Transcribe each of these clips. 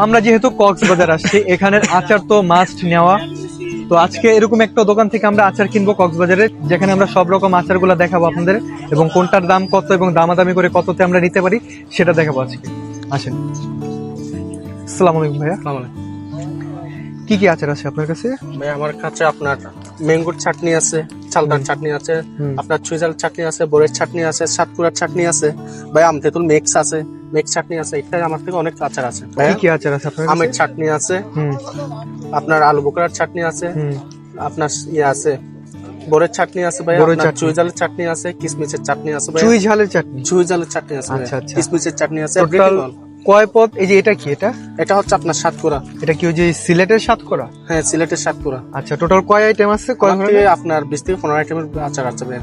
আমরা যেহেতু কক্সবাজার আসছি, এখানের আচার তো মাস্ট নেওয়া। তো আজকে এরকম একটা দোকান থেকে আমরা আচার কিনবো কক্সবাজারে, যেখানে আমরা সব রকম আচারগুলো দেখাবো আপনাদের, এবং কোনটার দাম কত এবং দামাদামি করে কততে আমরা নিতে পারি সেটা দেখাবো আজকে। আসেন। আসসালামু আলাইকুম ভাইয়া। কি কি আচার আছে আপনার কাছে? ভাই আমার কাছে আপনার ম্যাঙ্গোর চাটনি আছে, চালতার চাটনি আছে, আপনার চুইঝাল চাটনি আছে, বোরের চাটনি আছে, সাতপুরার চাটনি আছে, ভাই আম তেঁতুল মিক্স আছে, মিক্স চাটনি আছে। এটাই আমার থেকে অনেক আচার আছে। কি কি আচার আছে আপনার কাছে? আমের চাটনি আছে, আপনার আলু বোখরার চাটনি আছে, আপনার ইয়ে আছে বোরের চাটনি আছে ভাই, আপনার চুইঝালের চাটনি আছে, কিসমিসের চাটনি আছে ভাই। চুইঝালের চাটনি? চুইঝালের চাটনি আছে, আচ্ছা আচ্ছা। কিসমিসের চাটনি আছে। কয় পদ? এই যে এটা কি? এটা হচ্ছে আপনার সাতপুরা। এটা কি ওই যে সিলেটের সাতকরা? হ্যাঁ, সিলেটের সাতপুরা। আচ্ছা, টোটাল কয় আইটেম আছে? কয় ধরনের? আপনার 20 থেকে 15 আইটেমের আচার আছে ভাই।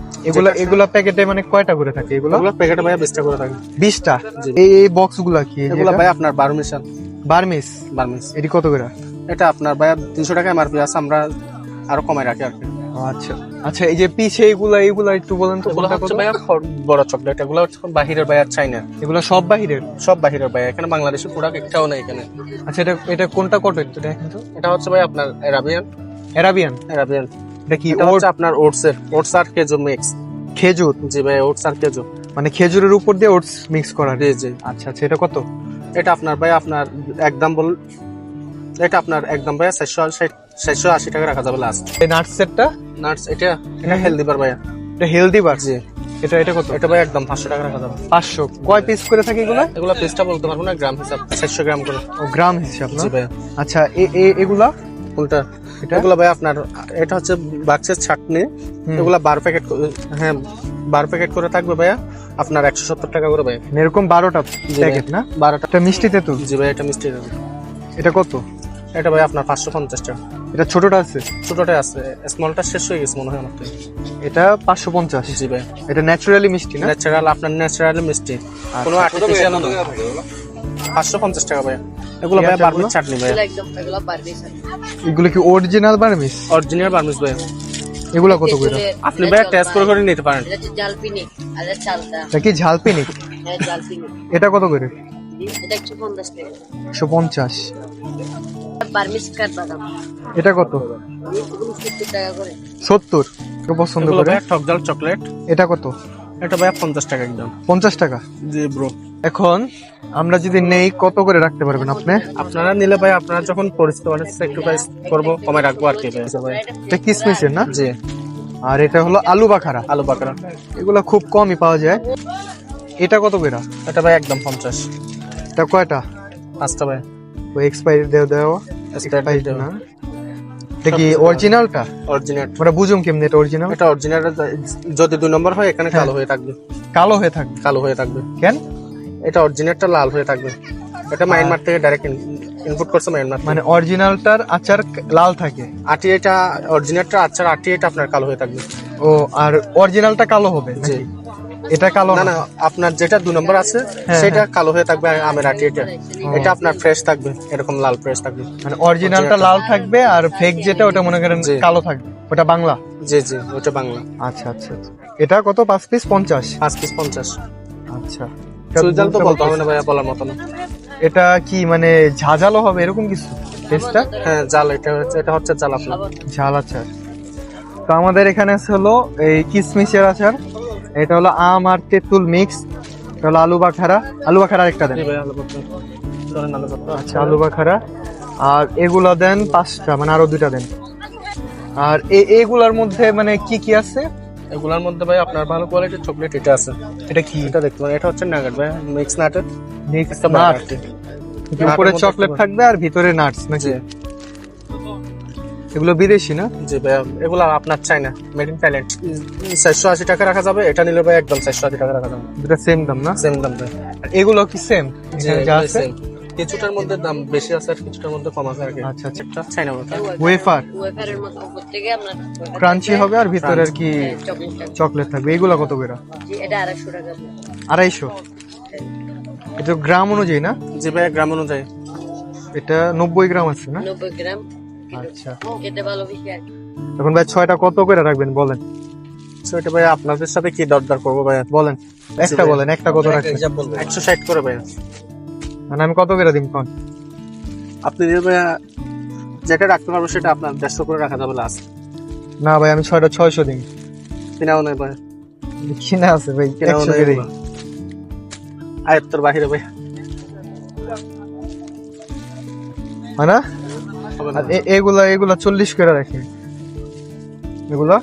এগুলা প্যাকেটে মানে কয়টা করে থাকে? এগুলো প্যাকেটে ভাই 20টা করে থাকে। 20টা? এই বক্স গুলা কি? এগুলা ভাই আপনার বারমিশাল। বার্মিস? এটি কত করে? এটা আপনার ভাই 300 টাকা এমআরপি আছে, আমরা আরো কমাই রাখি আর কি। আচ্ছা আচ্ছা। এই যে পিছে এগুলা একটু বলেন তো। এগুলো হচ্ছে ভাই বড় চকলেট, এগুলো হচ্ছে বাহিরের ভাই, আর চাইনা। এগুলো সব বাহিরের? সব বাহিরের ভাই, এখানে বাংলাদেশের প্রোডাক্ট একটাও নাই এখানে। আচ্ছা, এটা কোনটা কত? এটা কিন্তু এটা হচ্ছে ভাই আপনার অ্যারাবিয়ান। এটা কি হচ্ছে আপনার ওটস আর খেজুর মিক্স। খেজুর? জি ভাই, ওটস আর খেজুর, মানে খেজুরের উপর দিয়ে ওটস মিক্স করা? জি জি। আচ্ছা আচ্ছা। এটা কত? এটা আপনার ভাই আপনার একদম এটা আপনার একদম ভাই 480 টাকা রাখা যাবে লাস্ট। এই নাটস সেটটা? নাটস এটা হেলদি বার ভাই। এটা হেলদি বার? জি। এটা কত? এটা ভাই একদম 500 টাকা রাখা যাবে। 500? কয় পিস করে থাকে এগুলা? এগুলা পিসটা বলতে পারবো না, গ্রাম হিসাব, 400 গ্রাম করে। ও, গ্রাম হিসাব না? জি ভাই। আচ্ছা, এগুলা কোনটা? এগুলা ভাই আপনার, এটা হচ্ছে বাক্সের চাটনি, এগুলা 12 প্যাকেট। হ্যাঁ, 12 প্যাকেট করে থাকবে ভাইয়া, আপনার 170 টাকা করে ভাই। এরকম 12টা প্যাকেট না? 12টা মিষ্টি তেঁতুল? জি ভাই, এটা মিষ্টি তেঁতুল। এটা কত? এটা ভাই আপনার 550 টাকা। এটা ছোটটা আছে? ছোটটা আছে, স্মলটা শেষ হয়ে গেছে মনে হয় আমার। এটা 550? জি ভাই। এটা ন্যাচারালি মিষ্টি না? ন্যাচারাল, আপনার ন্যাচারালি মিষ্টি, কোনো আর্টিফিশিয়াল না। 550 টাকা ভাই। এগুলো ভাই বার্মিস চাটনি ভাই। এগুলো কি অরিজিনাল বার্মিস? অরিজিনাল বার্মিস ভাই। এগুলো কত করে? আপনি ভাই টেস্ট করে নিতে পারেন। এটা কি ঝালপিনি? এটা কত করে? 150? এটা কত? 70? পছন্দ করে টক জাল চকলেট। এটা কত? এটা ভাই 50 টাকা একদম। 50 টাকা? জি ব্রো। এখন আমরা যদি নেই কত করে রাখতে পারবেন আপনি? আপনারা নিলে ভাই, আপনারা যখন পরিচিত মানুষ একটু প্রাইস করবো, কমে রাখবো আর কি ভাই। এটা কিসমিসের না? জি। আর এটা হলো আলু বাখারা? আলু বাকরা। এগুলা খুব কমই পাওয়া যায়। এটা কত করে? এটা ভাই একদম 50। এটা কয়টা? 5টা ভাই। ওই এক্সপায়ারি দেওয়া? এক্সপায়ারি না? এটা কি অরিজিনালটা? অরিজিনাল। আমরা বুঝুম কেমনে এটা অরিজিনাল? এটা অরিজিনাল, যদি 2 নম্বর হয় এখানে কালো হয়ে থাকবে। কালো হয়ে থাকবে? কালো হয়ে থাকবে কেন? এটা অরিজিনালটা লাল হয়ে থাকবে। এটা মায়ানমার থেকে ডাইরেক্ট ইনপুট করছে, মায়ানমার। মানে অরিজিনালটার আচার লাল থাকে? আটি এটা অরিজিনালটা আচার, আটি এটা আপনার কালো হয়ে থাকবে। ও, আর অরিজিনালটা কালো হবে? জি। এটা কালো না না, আপনার যেটা 2 নম্বর আছে সেটা কালো হয়ে থাকবে, আমের আটি এটা। এটা আপনার ফ্রেশ থাকবে, এরকম লাল ফ্রেশ থাকবে। মানে অরিজিনালটা লাল থাকবে আর ফেক যেটা ওটা মনে করেন কালো থাকবে, ওটা বাংলা? জি জি, ওটা বাংলা। আচ্ছা আচ্ছা। এটা কত? 5 পিস 50? 5 পিস 50। আচ্ছা। সুইজাল তো বলতে হবে না ভাইয়া, বলার মতো না। এটা কি মানে ঝাঁঝালো হবে এরকম কিছু টেস্টটা? হ্যাঁ, জাল। এটা হচ্ছে জাল আপনার। ঝাল আচার। তো আমাদের এখানে হলো এই কিসমিসের আচার, এটা হলো আম আর তেঁতুল মিক্স, এটা হলো আলু বাখারা একটা দেন। আচ্ছা, আলু বাখারা। আর এগুলা দেন 5টা, মানে আরো 2টা দেন। আর এগুলার মধ্যে মানে কি কি আছে? এগুলোর মধ্যে ভাই আপনার ভালো কোয়ালিটির চকলেট এটা আছে। এটা কি? এটা দেখতে পারেন, এটা হচ্ছে নাগেট ভাই, মিক্স নাটের। Mix nut? উপরে চকলেট থাকবে আর ভিতরে নাটস নাকি? এগুলো বিদেশি না? জি ভাই, এগুলো আপনার চাইনা, মেড ইন থাইল্যান্ড। 480 টাকা রাখা যাবে। এটা নিলে ভাই একদম 480 টাকা রাখা যাবে। দুটো সেম দাম না? সেম দাম ভাই। এগুলো কি সেম? যা আছে কিছুটার মধ্যে দাম বেশি আছে আর কিছুটার মধ্যে কম আছে আর কি। আচ্ছা আচ্ছা। চাইনা ওয়েফারের মতো উপর থেকে আপনার ক্রাঞ্চি হবে আর ভিতরে আর কি চকলেট থাকবে। এগুলো কত করে? এটা 250 টাকা। 250? এটা গ্রাম অনুযায়ী না? জি ভাই, গ্রাম অনুযায়ী। এটা 90 গ্রাম আছে না? 90 গ্রাম। আচ্ছা। এটা ভালো বেশি আর কি। এখন ভাই 6টা কত করে রাখবেন বলেন? সেটা ভাই আপনাদের সাথে কি দরদার করবো ভাই, বলেন। একটা কত রাখবেন? 160 করে ভাই। মানে আমি কত করে দিম কোন? আপনি যে ভাইয়া যেটা রাখতে পারবো সেটা আপনার 150 করে রাখা যাবে লাস্ট। না ভাই আমি 600 দিন। কিনাও নাই ভাই, কিনা আছে ভাই কিনাও 100 নাই করেই। আয়ত্তর বাহিরে ভাই হয় না? হবে না। আর এগুলা 40 করে রাখি। এগুলা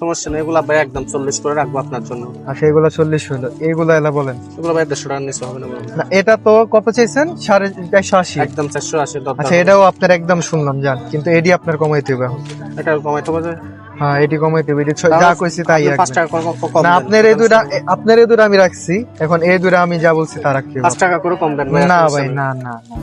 সমস্যা নেই, এগুলা ভাই একদম 40 করে রাখবো আপনার জন্য। আচ্ছা এগুলা 40 হলো, এগুলা এলা বলেন। এগুলো ভাই 150 টাকা নিচে হবে না ভাই। না এটা তো কত চাইছেন? 480। একদম 480 দরকার। আচ্ছা এটাও আপনার একদম শুনলাম জান, কিন্তু এডি আপনার কমাইতে হবে এখন। এটা কমাইতে হবে। হ্যাঁ এডি কমাইতে হবে, এডি যা কইছি তাই 5 রাখবেন। টাকা কম না দেন। আপনার এই দুটা আমি রাখছি, এখন এই দুটা আমি যা বলছি তা রাখতে 5 হবে। টাকা করে কম দেন ভাই। না ভাই না না না।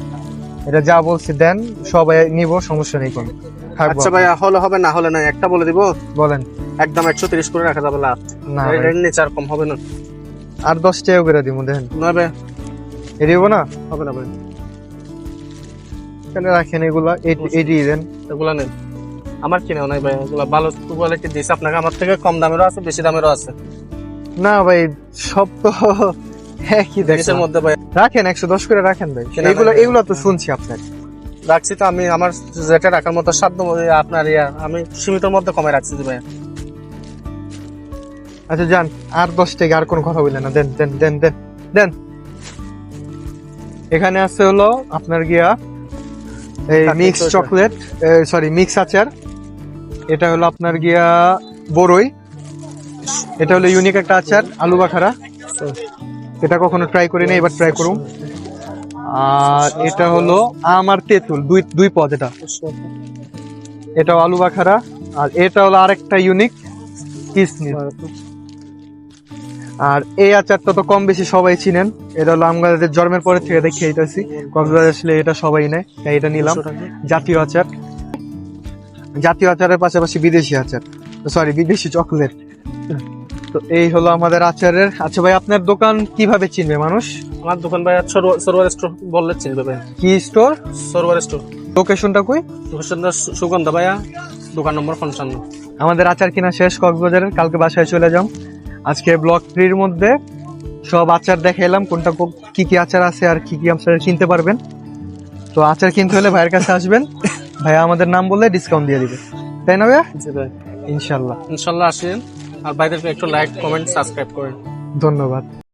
এটা যা বলছি দেন, সবাই নিব, সমস্যা নেই কোনো। থাকবো। আচ্ছা ভাই হলে হবে, না হলে না, একটা বলে দিব বলেন। একদম 130 করে রাখা যাবে লাস্ট। না ভাই, এর নিচে আর কম হবে না। আর 10 টাকা করে দিব দেখেন। না ভাই এডি দিব না? হবে না ভাই, তাহলে রাখেন এগুলা, এডি দেন। এগুলা নেন। আমার কিনেও নাই ভাই, এগুলা ভালো কোয়ালিটি দিয়েছে আপনাকে, আমার থেকে কম দামেরও আছে বেশি দামেরও আছে। না ভাই সব তো একই নিচের দেখেন। মধ্যে ভাই রাখেন 110 করে রাখেন ভাই। কেনা এগুলো নাই। এগুলো তো শুনছি আপনার। রাখছি তো আমি, আমার যেটা রাখার মতো সাধ্য আপনার আমি সীমিতর মধ্যে কমে রাখছি ভাই। আচ্ছা যান, আর 10 টাকা, আর কোনো কথা বললেন না, দেন দেন দেন দেন দেন। এখানে আছে হলো আপনার গিয়া এই Chocolate মিক্স ওটা। চকলেট, সরি মিক্স আচার। এটা হলো আপনার গিয়া বড়ই। এটা হলো ইউনিক একটা আচার, আলু বাখারা। এটা কখনো ট্রাই করি না, এবার ট্রাই করুন। আর এটা হলো আমার তেঁতুল, দুই পদ। এটাও আলু বাখারা। আর এটা হলো আরেকটা ইউনিক কিসমিস। আর এই আচারটা তো কম বেশি সবাই চিনেন, এটা হলো আমাদের জন্মের পরে থেকে দেখে এইটাছি, কক্সবাজার আসলে এটা সবাই নেয়, তাই এটা নিলাম। জাতীয় আচার, জাতীয় আচারের পাশাপাশি বিদেশি আচার, সরি বিদেশি চকলেট। তো এই হলো আমাদের আচারের। আচ্ছা ভাই আপনার দোকান কিভাবে চিনবে মানুষ? আমার দোকান ভাই সরোয়ার স্টোর বললে চিনবে ভাই। কি স্টোর? সরোয়ার স্টোর। লোকেশনটা কই? সুগন্ধা ভাইয়া, দোকান নম্বর 55। আমাদের আচার কিনা শেষ কক্সবাজারের, কালকে বাসায় চলে যাম। আজকে ব্লগ 3 এর মধ্যে সব আচার দেখাইলাম, কোনটা কি কি আচার আছে আর কি কি আচার কিনতে পারবেন। তো আচার কিনতে হলে ভাইয়ের কাছে আসবেন, ভাইয়া আমাদের নাম বললে ডিসকাউন্ট দিয়ে দিবে, তাই না ভাইয়া? জি ভাই, ইনশাল্লাহ। ইনশাল্লাহ আসেন। আর বাইরে একটু লাইক কমেন্ট সাবস্ক্রাইব করেন। ধন্যবাদ।